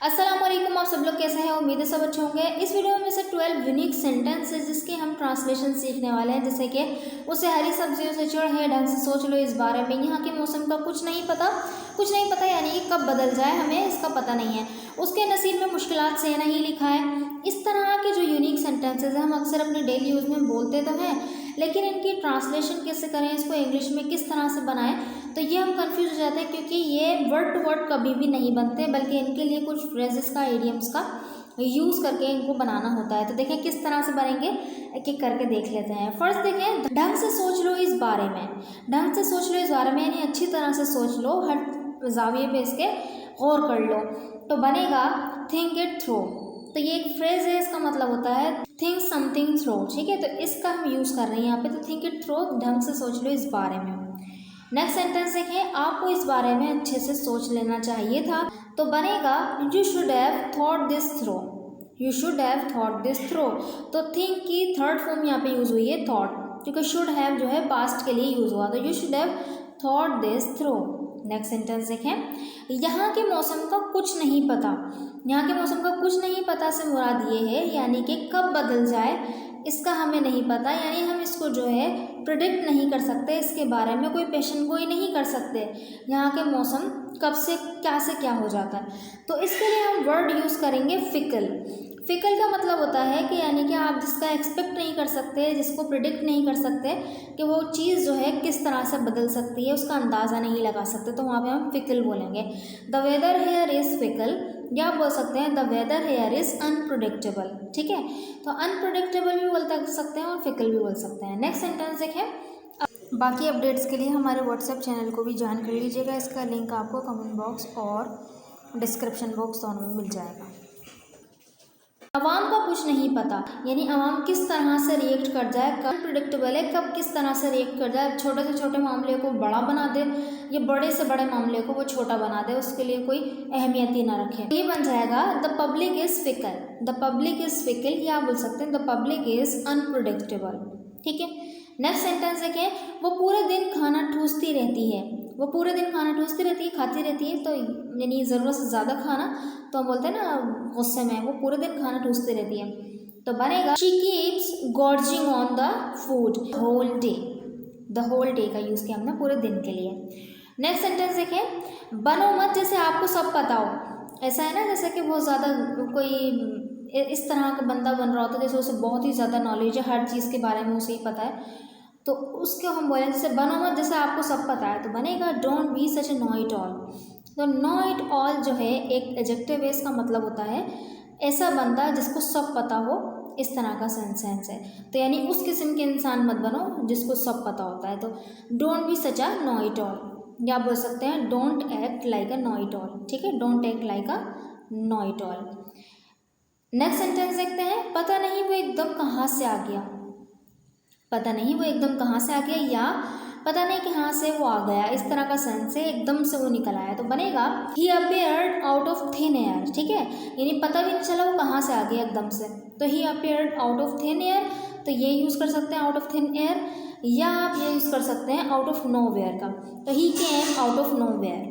अस्सलाम वालेकुम। आप सब लोग कैसे हैं? उम्मीद है सब अच्छे होंगे। इस वीडियो में से 12 यूनिक सेंटेंस है जिसके हम ट्रांसलेशन सीखने वाले हैं। जैसे कि उसे हरी सब्जियों से चिढ़ है, ढंग से सोच लो इस बारे में, यहाँ के मौसम का कुछ नहीं पता यानी कि कब बदल जाए हमें इसका पता नहीं है, उसके नसीब में मुश्किलात से नहीं लिखा है। इस तरह के जो यूनिक सेंटेंसेज हैं हम अक्सर अपने डेली यूज़ में बोलते तो हैं, लेकिन इनकी ट्रांसलेशन कैसे करें, इसको इंग्लिश में किस तरह से बनाएं, तो ये हम कंफ्यूज हो जाते हैं क्योंकि ये वर्ड टू वर्ड कभी भी नहीं बनते, बल्कि इनके लिए कुछ फ्रेजेस का, इडियम्स का यूज़ करके इनको बनाना होता है। तो देखें किस तरह से बनेंगे, एक एक करके देख लेते हैं। फर्स्ट देखें, ढंग से सोच लो इस बारे में। ढंग से सोच लो इस बारे में यानी अच्छी तरह से सोच लो, हर जाविये पे इसके गौर कर लो। तो बनेगा थिंक इट थ्रू। तो ये एक फ्रेज है, इसका मतलब होता है थिंक समथिंग थ्रू। ठीक है, तो इसका हम यूज़ कर रहे हैं यहाँ पे। तो थिंक इट थ्रू, ढंग से सोच लो इस बारे में। नेक्स्ट सेंटेंस देखें, आपको इस बारे में अच्छे से सोच लेना चाहिए था। तो बनेगा you should have thought this through. You should have thought this through. तो थिंक की थर्ड फॉर्म यहाँ पे यूज़ हुई है थॉट, क्योंकि शुड हैव जो है पास्ट के लिए यूज़ हुआ। तो you should have thought this through. Next sentence देखें, यहाँ के मौसम का कुछ नहीं पता। यहाँ के मौसम का कुछ नहीं पता से मुराद ये है यानी कि कब बदल जाए इसका हमें नहीं पता, यानी हम इसको जो है प्रिडिक्ट नहीं कर सकते, इसके बारे में कोई पेशन गोई नहीं कर सकते यहाँ के मौसम कब से क्या हो जाता है। तो इसके लिए हम वर्ड यूज़ करेंगे फिकल। फिकल का मतलब होता है कि यानी कि आप जिसका एक्सपेक्ट नहीं कर सकते, जिसको प्रिडिक्ट नहीं कर सकते कि वो चीज़ जो है किस तरह से बदल सकती है, उसका अंदाज़ा नहीं लगा सकते, तो वहाँ पे हम फिकल बोलेंगे। The weather here is fickle, या बोल सकते हैं the weather here is unpredictable. ठीक है, तो अनप्रिडिक्टेबल भी बोल सकते हैं और फिकल भी बोल सकते हैं। नेक्स्ट सेंटेंस देखें, बाकी अपडेट्स के लिए हमारे व्हाट्सएप चैनल को भी ज्वाइन कर लीजिएगा। इसका लिंक आपको कमेंट बॉक्स और डिस्क्रिप्शन बॉक्स दोनों में मिल जाएगा। अवाम का कुछ नहीं पता यानी अवाम किस तरह से रिएक्ट कर जाए, कब प्रिडिक्टेबल है, कब किस तरह से रिएक्ट कर जाए, छोटे से छोटे मामले को बड़ा बना दे या बड़े से बड़े मामले को वो छोटा बना दे, उसके लिए कोई अहमियत ही ना रखे। ये बन जाएगा the public is fickle. The public is fickle, या बोल सकते हैं द पब्लिक इज़ अनप्रिडिक्टेबल। ठीक है, नेक्स्ट सेंटेंस देखें, वो पूरे दिन खाना ठूसती रहती है। वो पूरे दिन खाना ठूसती रहती है, खाती रहती है, तो यानी ज़रूरत से ज़्यादा खाना, तो हम बोलते हैं ना गुस्से में, वो पूरे दिन खाना ठूसती रहती है। तो बनेगा she keeps gorging on the food whole day. The whole day का यूज़ किया हमने पूरे दिन के लिए। नेक्स्ट सेंटेंस देखें, बनो मत जैसे आपको सब पता हो। ऐसा है ना जैसे कि बहुत ज़्यादा कोई इस तरह का बंदा बन रहा होता है जैसे उसे बहुत ही ज़्यादा नॉलेज है, हर चीज़ के बारे में उसे ही पता है, तो उसको हम बोलें जैसे बनो मत जैसे आपको सब पता है। तो बनेगा don't be such a know it all. तो नो इट ऑल जो है एक एडजेक्टिव है, इसका मतलब होता है ऐसा बंदा जिसको सब पता हो, इस तरह का सेंस है। तो यानी उस किस्म के इंसान मत बनो जिसको सब पता होता है। तो don't be such a know it all, या बोल सकते हैं don't act like a know it all. ठीक है, don't act like a know it all. Next sentence देखते हैं, पता नहीं वो एकदम कहाँ से आ गया। पता नहीं वो एकदम कहाँ से आ गया, या पता नहीं कहाँ से वो आ गया, इस तरह का सेंस है, एकदम से वो निकल आया। तो बनेगा he appeared out of thin air. ठीक है, यानी पता भी नहीं चला वो कहाँ से आ गया एकदम से, तो he appeared out of thin air. तो ये यूज़ कर सकते हैं आउट ऑफ थिन एयर, या आप ये यूज़ कर सकते हैं आउट ऑफ नो वेयर का। तो he came out of nowhere,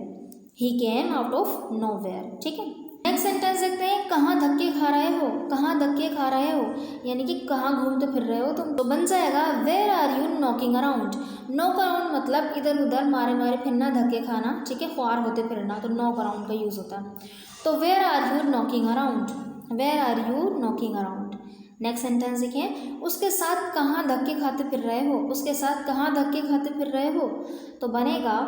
he came out of nowhere. ठीक है, नेक्स्ट सेंटेंस देखते हैं, कहाँ धक्के खा रहे हो। कहाँ धक्के खा रहे हो यानी कि कहाँ घूमते फिर रहे हो तुम। तो बन जाएगा where are you knocking around. Knock around मतलब इधर उधर मारे मारे फिरना, धक्के खाना। ठीक है, ख्वार होते फिरना, तो नॉक अराउंड का यूज़ होता है। तो where are you knocking around, where are you knocking around. Next sentence देखें, उसके साथ कहाँ धक्के खाते फिर रहे हो। उसके साथ कहाँ धक्के खाते फिर रहे हो। तो बनेगा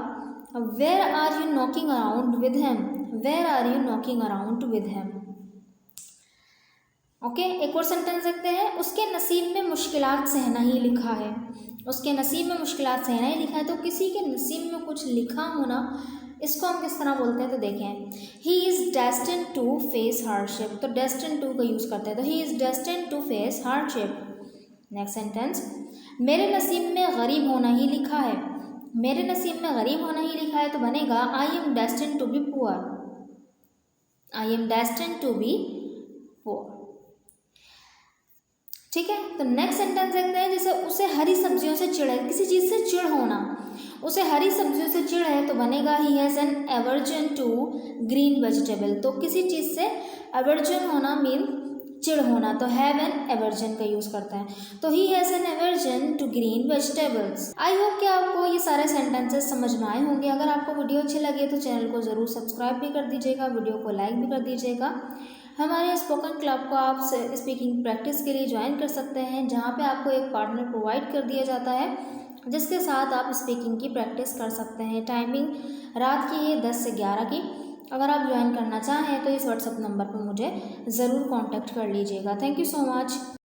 where are you knocking around with him. Where are you knocking around with him. Okay, एक और सेंटेंस देखते हैं, उसके नसीब में मुश्किलात सहना ही लिखा है। उसके नसीब में मुश्किलात सहना ही लिखा है। तो किसी के नसीब में कुछ लिखा होना, इसको हम किस तरह बोलते हैं, तो देखें he is destined to face hardship. तो डेस्टिन्ड टू का यूज़ करते हैं, तो he is destined to face hardship. Next sentence, मेरे नसीब में गरीब होना ही लिखा है। मेरे नसीब में गरीब होना ही लिखा है। तो बनेगा I am destined to be poor. I am destined to be poor. ठीक है, तो नेक्स्ट सेंटेंस देखते हैं, जैसे उसे हरी सब्जियों से चिढ़ है, किसी चीज़ से चिढ़ होना। उसे हरी सब्जियों से चिढ़ है तो बनेगा he has an aversion to green vegetable. तो किसी चीज़ से एवर्जन होना मीन चिढ़ होना, तो हैव एन एवर्जन का यूज़ करता है। तो he has an aversion to green vegetables. I hope कि आपको ये सारे सेंटेंसेस समझ में आए होंगे। अगर आपको वीडियो अच्छी लगे तो चैनल को ज़रूर सब्सक्राइब भी कर दीजिएगा, वीडियो को लाइक भी कर दीजिएगा। हमारे स्पोकन क्लब को आप स्पीकिंग प्रैक्टिस के लिए ज्वाइन कर सकते हैं, जहाँ पे आपको एक पार्टनर प्रोवाइड कर दिया जाता है जिसके साथ आप स्पीकिंग की प्रैक्टिस कर सकते हैं। टाइमिंग रात की है 10 से 11 की। अगर आप ज्वाइन करना चाहें तो इस व्हाट्सएप नंबर पर मुझे ज़रूर कांटेक्ट कर लीजिएगा। Thank you so much.